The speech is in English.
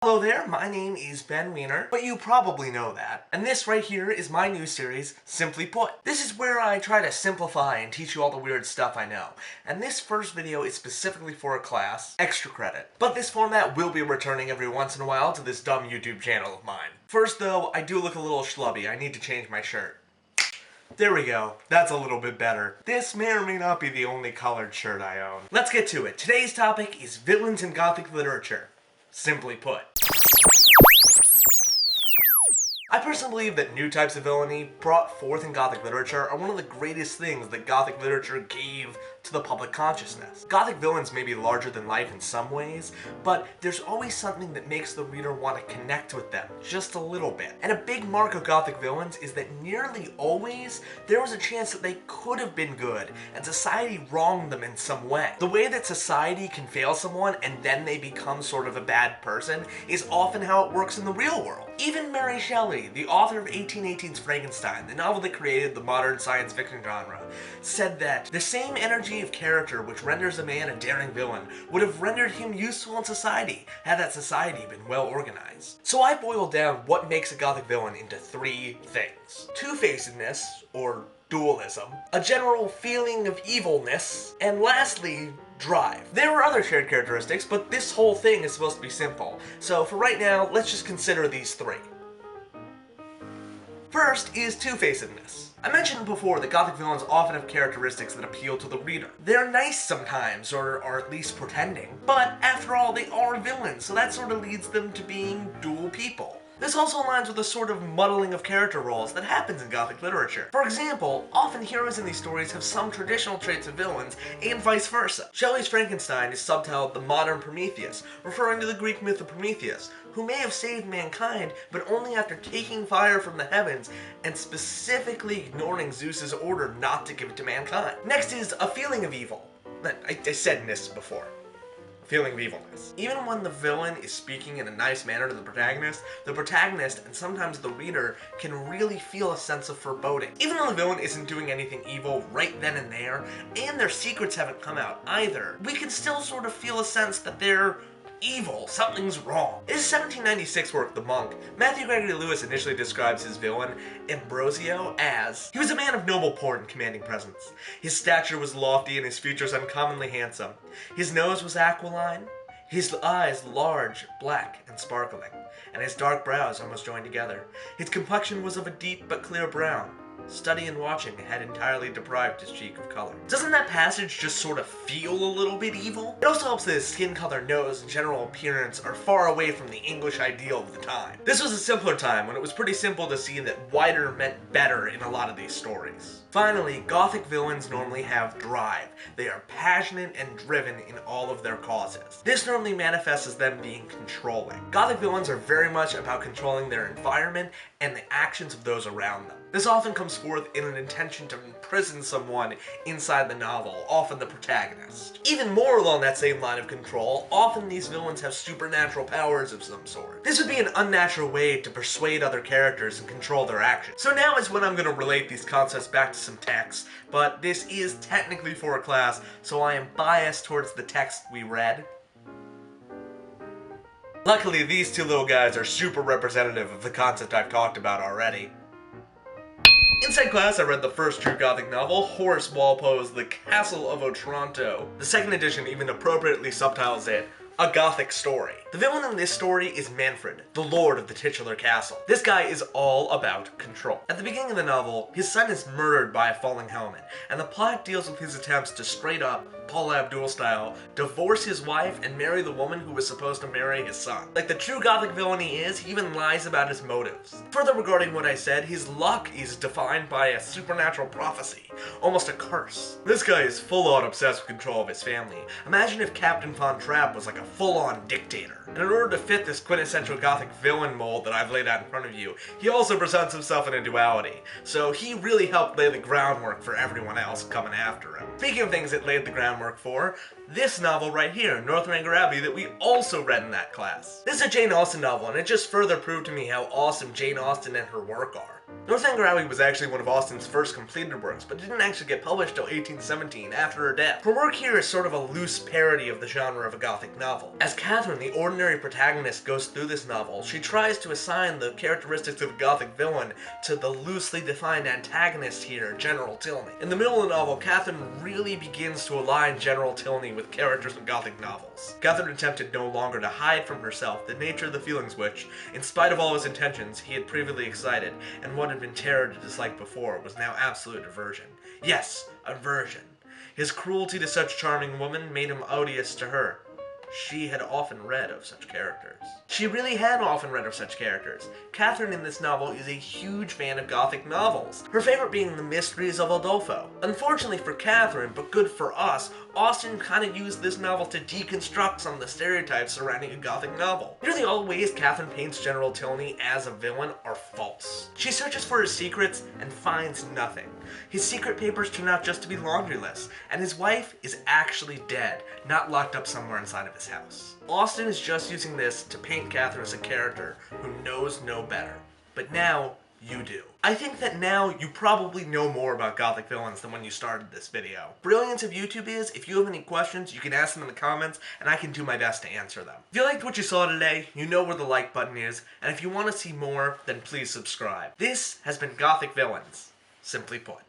Hello there, my name is Ben Weiner, but you probably know that. And this right here is my new series, Simply Put. This is where I try to simplify and teach you all the weird stuff I know. And this first video is specifically for a class, extra credit. But this format will be returning every once in a while to this dumb YouTube channel of mine. First though, I do look a little schlubby. I need to change my shirt. There we go. That's a little bit better. This may or may not be the only colored shirt I own. Let's get to it. Today's topic is villains in Gothic literature. Simply put. I personally believe that new types of villainy brought forth in Gothic literature are one of the greatest things that Gothic literature gave to the public consciousness. Gothic villains may be larger than life in some ways, but there's always something that makes the reader want to connect with them, just a little bit. And a big mark of Gothic villains is that nearly always there was a chance that they could have been good, and society wronged them in some way. The way that society can fail someone and then they become sort of a bad person is often how it works in the real world. Even Mary Shelley, the author of 1818's Frankenstein, the novel that created the modern science fiction genre, said that the same energy of character which renders a man a daring villain would have rendered him useful in society had that society been well organized. So I boiled down what makes a Gothic villain into three things: two-facedness, or dualism, a general feeling of evilness, and lastly, drive. There are other shared characteristics, but this whole thing is supposed to be simple. So for right now, let's just consider these three. First is two-facedness. I mentioned before that Gothic villains often have characteristics that appeal to the reader. They're nice sometimes, or at least pretending, but after all, they are villains, so that sort of leads them to being dual people. This also aligns with the sort of muddling of character roles that happens in Gothic literature. For example, often heroes in these stories have some traditional traits of villains, and vice versa. Shelley's Frankenstein is subtitled The Modern Prometheus, referring to the Greek myth of Prometheus, who may have saved mankind, but only after taking fire from the heavens and specifically ignoring Zeus's order not to give it to mankind. Next is a feeling of evil. I said this before. Feeling of evilness. Even when the villain is speaking in a nice manner to the protagonist and sometimes the reader can really feel a sense of foreboding. Even though the villain isn't doing anything evil right then and there, and their secrets haven't come out either, we can still sort of feel a sense that they're evil, something's wrong. In his 1796 work, The Monk, Matthew Gregory Lewis initially describes his villain, Ambrosio, as: he was a man of noble port and commanding presence. His stature was lofty and his features uncommonly handsome. His nose was aquiline, his eyes large, black, and sparkling, and his dark brows almost joined together. His complexion was of a deep but clear brown. Study and watching had entirely deprived his cheek of color. Doesn't that passage just sort of feel a little bit evil? It also helps that his skin color, nose, and general appearance are far away from the English ideal of the time. This was a simpler time when it was pretty simple to see that wider meant better in a lot of these stories. Finally, Gothic villains normally have drive. They are passionate and driven in all of their causes. This normally manifests as them being controlling. Gothic villains are very much about controlling their environment and the actions of those around them. This often comes forth in an intention to imprison someone inside the novel, often the protagonist. Even more along that same line of control, often these villains have supernatural powers of some sort. This would be an unnatural way to persuade other characters and control their actions. So now is when I'm going to relate these concepts back to some text, but this is technically for a class, so I am biased towards the text we read. Luckily, these two little guys are super representative of the concept I've talked about already. In said class, I read the first true Gothic novel, Horace Walpole's The Castle of Otranto. The second edition even appropriately subtitles it A Gothic Story. The villain in this story is Manfred, the lord of the titular castle. This guy is all about control. At the beginning of the novel, his son is murdered by a falling helmet, and the plot deals with his attempts to straight up, Paula Abdul style, divorce his wife and marry the woman who was supposed to marry his son. Like the true Gothic villain he is, he even lies about his motives. Further regarding what I said, his luck is defined by a supernatural prophecy, almost a curse. This guy is full-on obsessed with control of his family. Imagine if Captain Von Trapp was like a full-on dictator. And in order to fit this quintessential Gothic villain mold that I've laid out in front of you, he also presents himself in a duality. So he really helped lay the groundwork for everyone else coming after him. Speaking of things that laid the groundwork for, this novel right here, Northanger Abbey, that we also read in that class. This is a Jane Austen novel, and it just further proved to me how awesome Jane Austen and her work are. Northanger Abbey was actually one of Austen's first completed works, but didn't actually get published till 1817, after her death. Her work here is sort of a loose parody of the genre of a Gothic novel. As Catherine, the ordinary non-ordinary protagonist goes through this novel, she tries to assign the characteristics of a Gothic villain to the loosely defined antagonist here, General Tilney. In the middle of the novel, Catherine really begins to align General Tilney with characters in Gothic novels. Catherine attempted no longer to hide from herself the nature of the feelings which, in spite of all his intentions, he had previously excited, and what had been terror to dislike before was now absolute aversion. Yes, aversion. His cruelty to such charming women made him odious to her. She had often read of such characters. She really had often read of such characters. Catherine in this novel is a huge fan of Gothic novels, her favorite being The Mysteries of Udolpho. Unfortunately for Catherine, but good for us, Austen kind of used this novel to deconstruct some of the stereotypes surrounding a Gothic novel. Nearly all ways Catherine paints General Tilney as a villain are false. She searches for his secrets and finds nothing. His secret papers turn out just to be laundry lists, and his wife is actually dead, not locked up somewhere inside of his house. Austen is just using this to paint Catherine as a character who knows no better. But now, you do. I think that now you probably know more about Gothic villains than when you started this video. Brilliance of YouTube is, if you have any questions, you can ask them in the comments, and I can do my best to answer them. If you liked what you saw today, you know where the like button is, and if you want to see more, then please subscribe. This has been Gothic Villains, simply put.